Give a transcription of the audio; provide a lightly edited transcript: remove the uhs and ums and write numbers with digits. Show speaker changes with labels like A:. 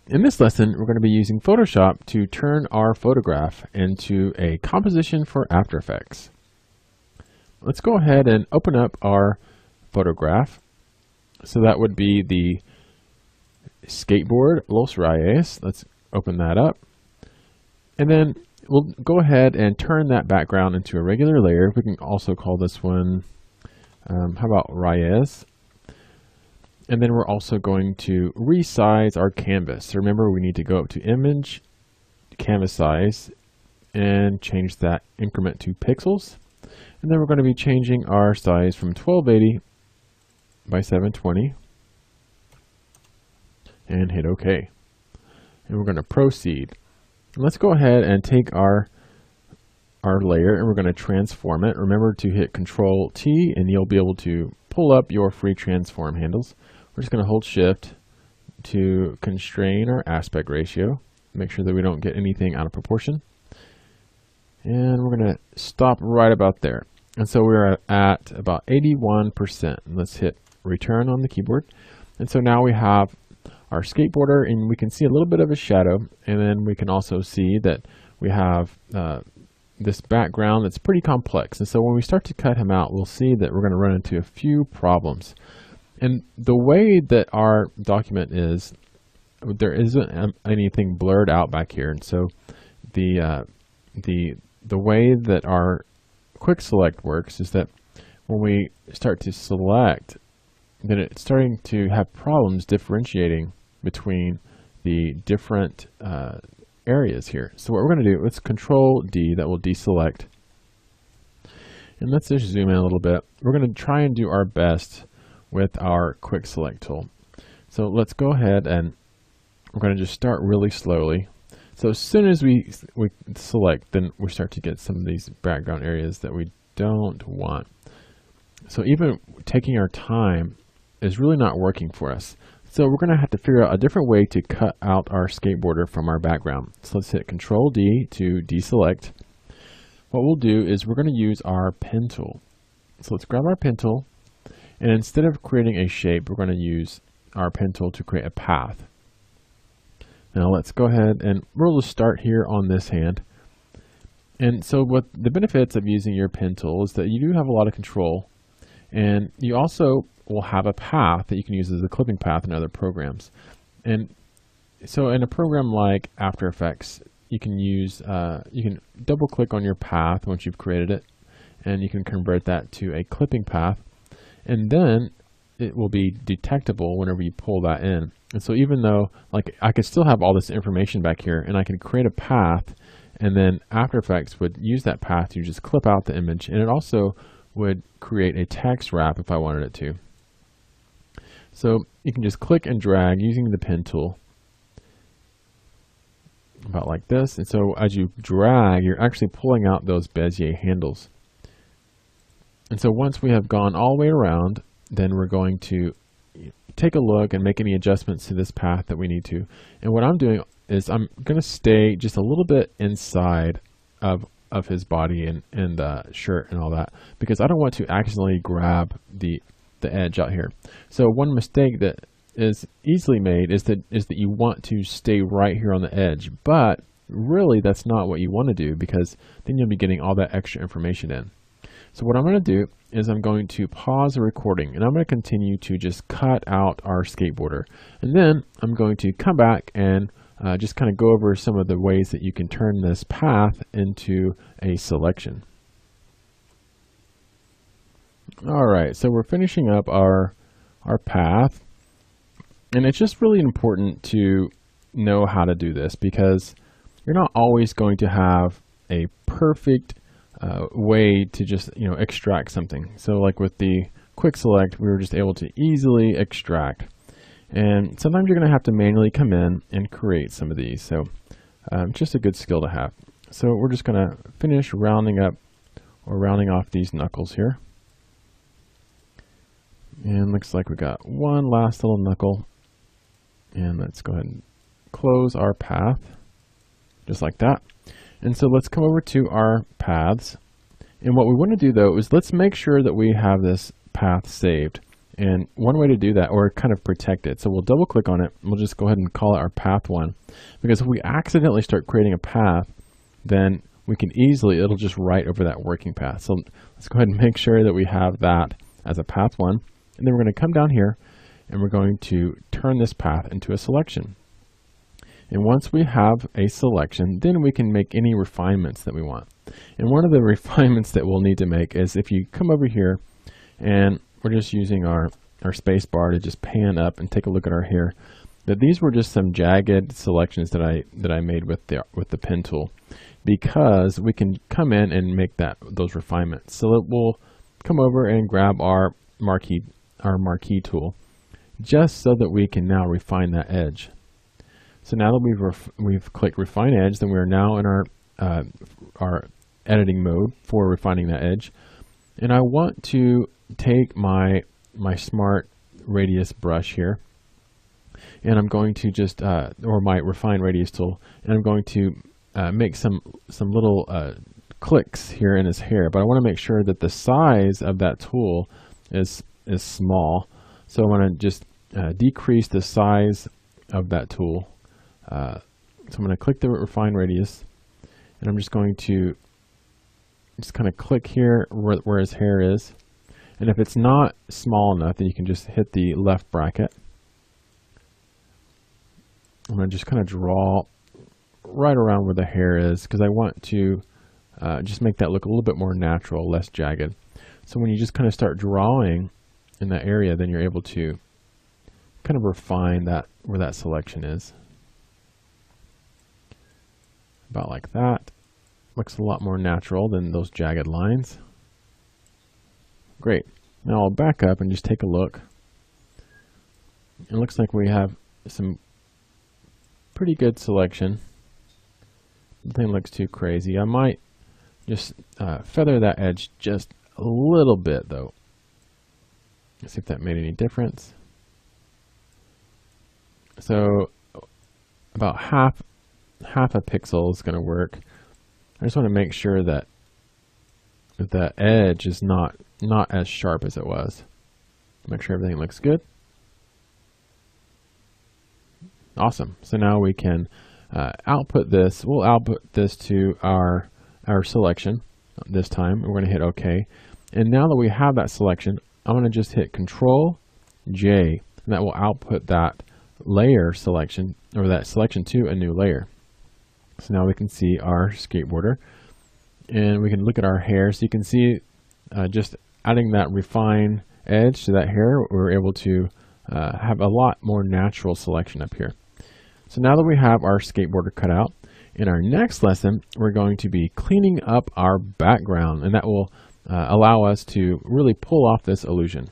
A: In this lesson, we're going to be using Photoshop to turn our photograph into a composition for After Effects. Let's go ahead and open up our photograph. So that would be the skateboard Los Reyes. Let's open that up. And then we'll go ahead and turn that background into a regular layer. We can also call this one, how about Reyes? And then we're also going to resize our canvas. So remember, we need to go up to Image, Canvas Size, and change that increment to pixels. And then we're going to be changing our size from 1280 by 720 and hit OK. And we're going to proceed. And let's go ahead and take our layer and we're going to transform it. Remember to hit Control T and you'll be able to pull up your free transform handles. We're just going to hold Shift to constrain our aspect ratio. Make sure that we don't get anything out of proportion. And we're going to stop right about there. And so we're at about 81%. Let's hit Return on the keyboard. And so now we have our skateboarder and we can see a little bit of a shadow. And then we can also see that we have this background that's pretty complex. And so when we start to cut him out, we'll see that we're going to run into a few problems. And the way that our document is, there isn't anything blurred out back here. And so the way that our quick select works is that when we start to select, then it's starting to have problems differentiating between the different areas here. So what we're going to do, let's Control D, that will deselect. And let's just zoom in a little bit. We're going to try and do our best with our quick select tool. So let's go ahead and we're going to just start really slowly. So as soon as we select, then we start to get some of these background areas that we don't want. So even taking our time is really not working for us. So we're going to have to figure out a different way to cut out our skateboarder from our background. So let's hit Control D to deselect. What we'll do is we're going to use our pen tool. So let's grab our pen tool. And instead of creating a shape, we're going to use our pen tool to create a path. Now let's go ahead and we'll just start here on this hand. And so what the benefits of using your pen tool is that you do have a lot of control. And you also will have a path that you can use as a clipping path in other programs. And so in a program like After Effects, you can use, you can double click on your path once you've created it. And you can convert that to a clipping path. And then it will be detectable whenever you pull that in. And so even though like I could still have all this information back here and I can create a path and then After Effects would use that path to just clip out the image, and it also would create a text wrap if I wanted it to. So you can just click and drag using the pen tool about like this. And so as you drag, you're actually pulling out those Bezier handles. And so once we have gone all the way around, then we're going to take a look and make any adjustments to this path that we need to. And what I'm doing is I'm going to stay just a little bit inside of his body and the shirt and all that, because I don't want to accidentally grab the edge out here. So one mistake that is easily made is that you want to stay right here on the edge, but really that's not what you want to do, because then you'll be getting all that extra information in. So what I'm going to do is I'm going to pause the recording and I'm going to continue to just cut out our skateboarder. And then I'm going to come back and just kind of go over some of the ways that you can turn this path into a selection. All right, so we're finishing up our path. And it's just really important to know how to do this, because you're not always going to have a perfect way to just extract something. So like with the quick select, we were just able to easily extract, and sometimes you're going to have to manually come in and create some of these. So just a good skill to have. So we're just going to finish rounding up or rounding off these knuckles here, and looks like we got one last little knuckle. And let's go ahead and close our path just like that. And so let's come over to our paths. And what we want to do though is let's make sure that we have this path saved. And one way to do that, or kind of protect it, so we'll double click on it. We'll just go ahead and call it our path 1, because if we accidentally start creating a path, then we can easily, it'll just write over that working path. So let's go ahead and make sure that we have that as a path 1. And then we're going to come down here and we're going to turn this path into a selection. And once we have a selection, then we can make any refinements that we want. And one of the refinements that we'll need to make is if you come over here and we're just using our space bar to just pan up and take a look at our hair, that these were just some jagged selections that I made with the pen tool, because we can come in and make those refinements. So we'll come over and grab our marquee tool, just so that we can now refine that edge. So now that we've clicked refine edge, then we're now in our editing mode for refining that edge. And I want to take my smart radius brush here, and I'm going to just or my refine radius tool, and I'm going to make some little clicks here in his hair, but I want to make sure that the size of that tool is small. So I want to just decrease the size of that tool. So I'm going to click the refine radius, and I'm just going to just kind of click here where his hair is. And if it's not small enough, then you can just hit the left bracket. I'm going to just kind of draw right around where the hair is, because I want to just make that look a little bit more natural, less jagged. So when you just kind of start drawing in that area, then you're able to kind of refine that where that selection is. About like that. Looks a lot more natural than those jagged lines. Great. Now I'll back up and just take a look. It looks like we have some pretty good selection. Nothing looks too crazy. I might just feather that edge just a little bit though. Let's see if that made any difference. So about half a pixel is going to work. I just want to make sure that the edge is not as sharp as it was. Make sure everything looks good. Awesome. So now we can output this. We'll output this to our selection this time. We're going to hit OK. And now that we have that selection, I'm going to just hit Control J, and that will output that layer selection, or that selection, to a new layer. So now we can see our skateboarder, and we can look at our hair. So you can see just adding that refine edge to that hair, we're able to have a lot more natural selection up here. So now that we have our skateboarder cut out, in our next lesson, we're going to be cleaning up our background, and that will allow us to really pull off this illusion.